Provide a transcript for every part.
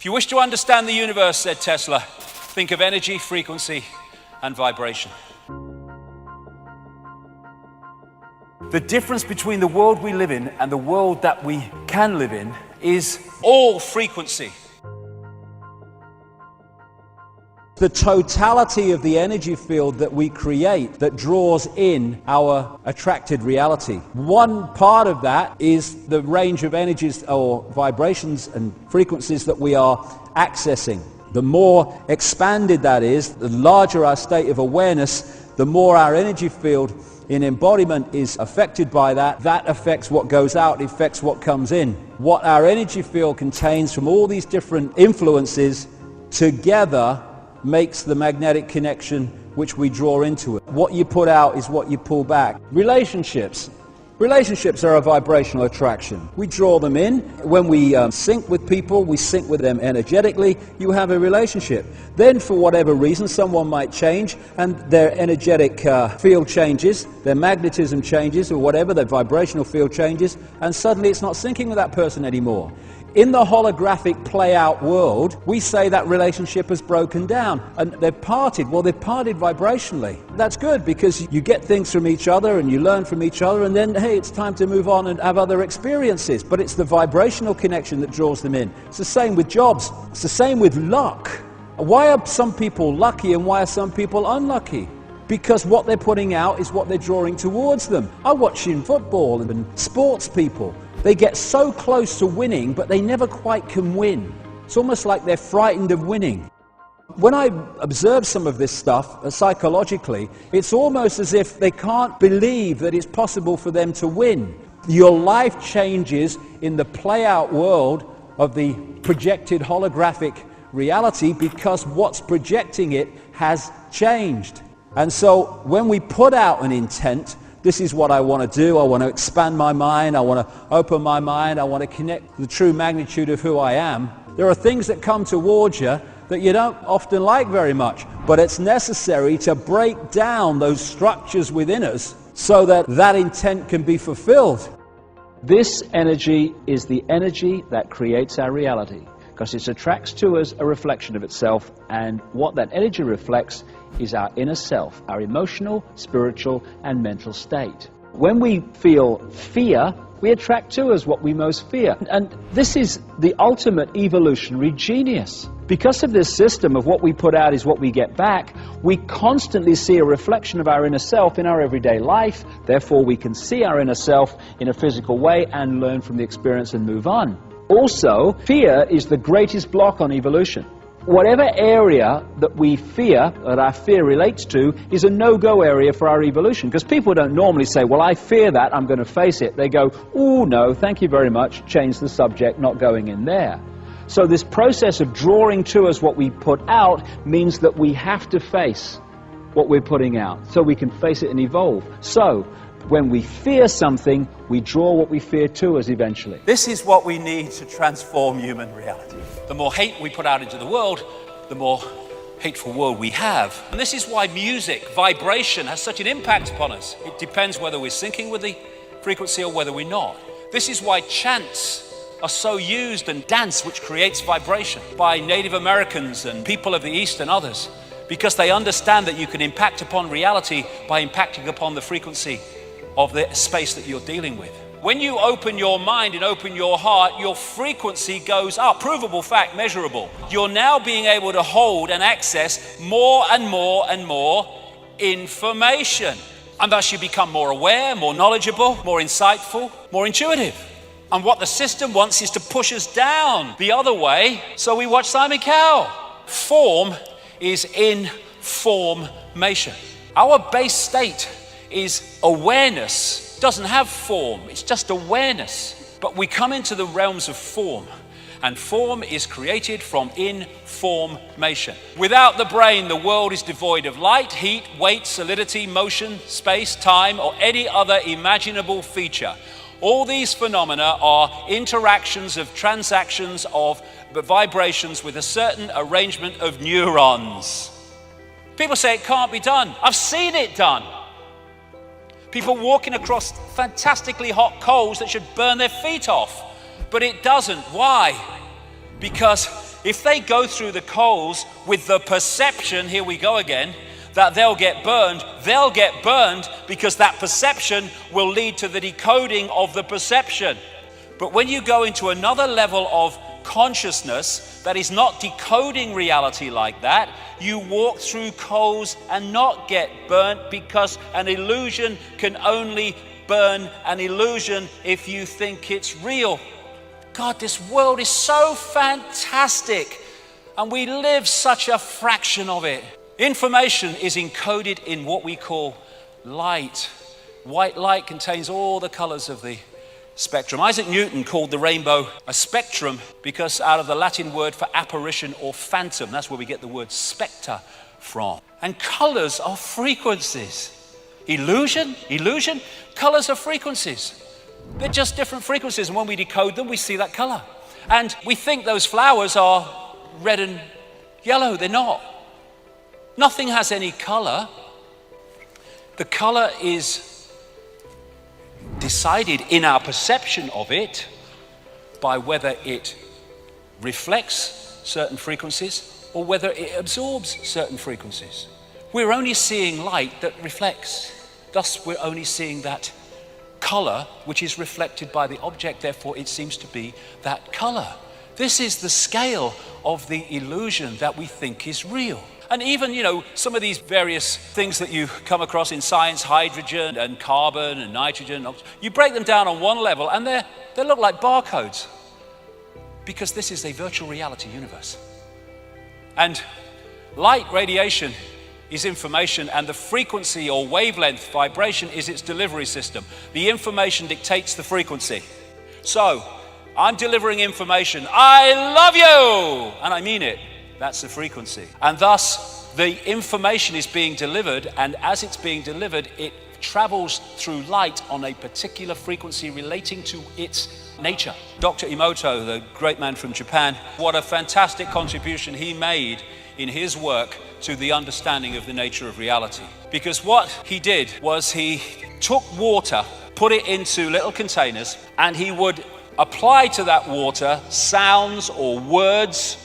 If you wish to understand the universe, said Tesla, think of energy, frequency, and vibration. The difference between the world we live in and the world that we can live in is all frequency. The totality of the energy field that we create that draws in our attracted reality. One part of that is the range of energies or vibrations and frequencies that we are accessing. The more expanded that is, the larger our state of awareness, the more our energy field in embodiment is affected by that. That affects what goes out, affects what comes in. What our energy field contains from all these different influences together makes the magnetic connection which we draw into it. What you put out is what you pull back. Relationships are a vibrational attraction. We draw them in. When we sync with people, we sync with them energetically, you have a relationship. Then for whatever reason, someone might change and their energetic field changes, their magnetism changes or whatever, their vibrational field changes, and suddenly it's not syncing with that person anymore. In the holographic play-out world, we say that relationship has broken down and they've parted. Well, they've parted vibrationally. That's good because you get things from each other and you learn from each other and then, hey, it's time to move on and have other experiences. But it's the vibrational connection that draws them in. It's the same with jobs. It's the same with luck. Why are some people lucky and why are some people unlucky? Because what they're putting out is what they're drawing towards them. I watch in football and sports people. They get so close to winning, but they never quite can win. It's almost like they're frightened of winning. When I observe some of this stuff psychologically, it's almost as if they can't believe that it's possible for them to win. Your life changes in the play-out world of the projected holographic reality because what's projecting it has changed. And so when we put out an intent, this is what I want to do, I want to expand my mind, I want to open my mind, I want to connect the true magnitude of who I am. There are things that come towards you that you don't often like very much, but it's necessary to break down those structures within us so that that intent can be fulfilled. This energy is the energy that creates our reality because it attracts to us a reflection of itself, and what that energy reflects is our inner self, our emotional, spiritual, and mental state. When we feel fear, we attract to us what we most fear. And this is the ultimate evolutionary genius. Because of this system of what we put out is what we get back, we constantly see a reflection of our inner self in our everyday life. Therefore, we can see our inner self in a physical way and learn from the experience and move on. Also, fear is the greatest block on evolution. Whatever area that we fear, that our fear relates to, is a no-go area for our evolution. Because people don't normally say, well, I fear that, I'm going to face it. They go, oh, no, thank you very much, change the subject, not going in there. So this process of drawing to us what we put out means that we have to face what we're putting out so we can face it and evolve. So when we fear something, we draw what we fear to us eventually. This is what we need to transform human reality. The more hate we put out into the world, the more hateful world we have. And this is why music, vibration, has such an impact upon us. It depends whether we're syncing with the frequency or whether we're not. This is why chants are so used, and dance, which creates vibration, by Native Americans and people of the East and others, because they understand that you can impact upon reality by impacting upon the frequency of the space that you're dealing with. When you open your mind and open your heart, your frequency goes up. Provable fact, measurable. You're now being able to hold and access more and more and more information. And thus you become more aware, more knowledgeable, more insightful, more intuitive. And what the system wants is to push us down the other way, so we watch Simon Cowell. Form is information. Our base state is awareness. Doesn't have form, it's just awareness. But we come into the realms of form, and form is created from information. Without the brain, the world is devoid of light, heat, weight, solidity, motion, space, time, or any other imaginable feature. All these phenomena are interactions of transactions of vibrations with a certain arrangement of neurons. People say it can't be done. I've seen it done. People walking across fantastically hot coals that should burn their feet off. But it doesn't. Why? Because if they go through the coals with the perception, here we go again, that they'll get burned because that perception will lead to the decoding of the perception. But when you go into another level of consciousness that is not decoding reality like that, you walk through coals and not get burnt, because an illusion can only burn an illusion if you think it's real. God, this world is so fantastic, and we live such a fraction of it. Information is encoded in what we call light. White light contains all the colors of the spectrum. Isaac Newton called the rainbow a spectrum because out of the Latin word for apparition or phantom, that's where we get the word spectre from. And colors are frequencies. Illusion, colors are frequencies. They're just different frequencies, and when we decode them, we see that color. And we think those flowers are red and yellow. They're not. Nothing has any color. The color is decided in our perception of it by whether it reflects certain frequencies or whether it absorbs certain frequencies. We're only seeing light that reflects. Thus, we're only seeing that color which is reflected by the object, therefore it seems to be that color. This is the scale of the illusion that we think is real. And even, some of these various things that you come across in science, hydrogen and carbon and nitrogen, you break them down on one level and they look like barcodes, because this is a virtual reality universe. And light radiation is information, and the frequency or wavelength vibration is its delivery system. The information dictates the frequency. So, I'm delivering information. I love you! And I mean it. That's the frequency. And thus, the information is being delivered, and as it's being delivered, it travels through light on a particular frequency relating to its nature. Dr. Emoto, the great man from Japan, what a fantastic contribution he made in his work to the understanding of the nature of reality. Because what he did was he took water, put it into little containers, and he would apply to that water sounds or words,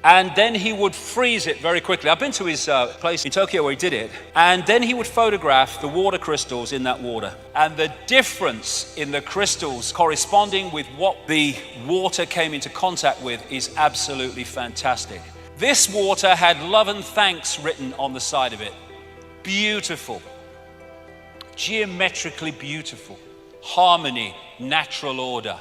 and then he would freeze it very quickly. I've been to his place in Tokyo where he did it, and then he would photograph the water crystals in that water. And the difference in the crystals corresponding with what the water came into contact with is absolutely fantastic. This water had love and thanks written on the side of it. Beautiful. Geometrically beautiful. Harmony, natural order.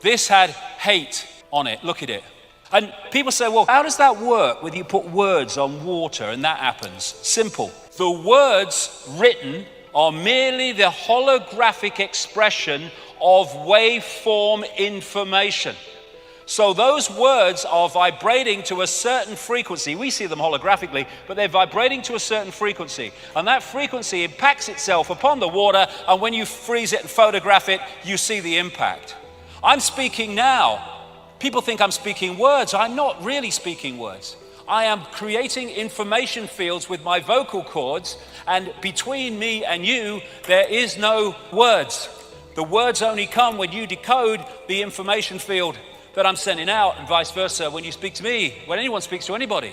This had hate on it. Look at it. And people say, well, how does that work when you put words on water and that happens? Simple. The words written are merely the holographic expression of waveform information. So those words are vibrating to a certain frequency. We see them holographically, but they're vibrating to a certain frequency. And that frequency impacts itself upon the water, and when you freeze it and photograph it, you see the impact. I'm speaking now. People think I'm speaking words. I'm not really speaking words. I am creating information fields with my vocal cords, and between me and you, there is no words. The words only come when you decode the information field that I'm sending out, and vice versa when you speak to me, when anyone speaks to anybody.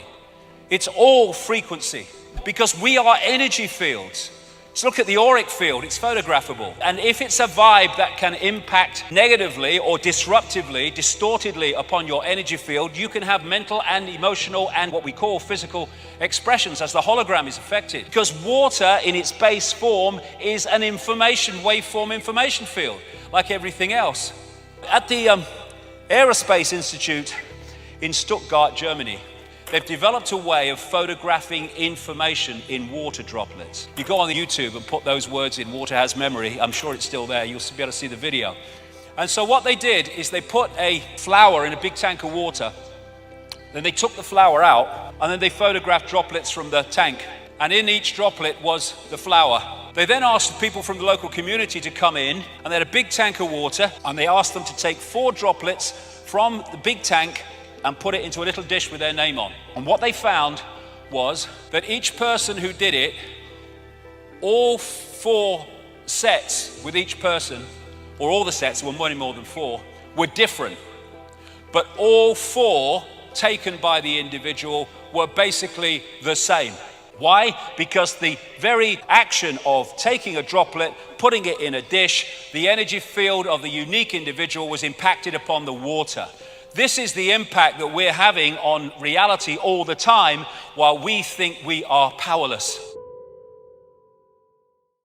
It's all frequency, because we are energy fields. So look at the auric field, it's photographable. And if it's a vibe that can impact negatively or disruptively, distortedly upon your energy field, you can have mental and emotional and what we call physical expressions as the hologram is affected. Because water in its base form is an information, waveform information field, like everything else. At the Aerospace Institute in Stuttgart, Germany, they've developed a way of photographing information in water droplets. You go on YouTube and put those words in, water has memory. I'm sure it's still there. You'll be able to see the video. And so what they did is they put a flower in a big tank of water. Then they took the flower out, and then they photographed droplets from the tank. And in each droplet was the flower. They then asked the people from the local community to come in, and they had a big tank of water, and they asked them to take 4 droplets from the big tank and put it into a little dish with their name on. And what they found was that each person who did it, all 4 sets with each person, or all the sets, there were many more than 4, were different. But all 4 taken by the individual were basically the same. Why? Because the very action of taking a droplet, putting it in a dish, the energy field of the unique individual was impacted upon the water. This is the impact that we're having on reality all the time while we think we are powerless.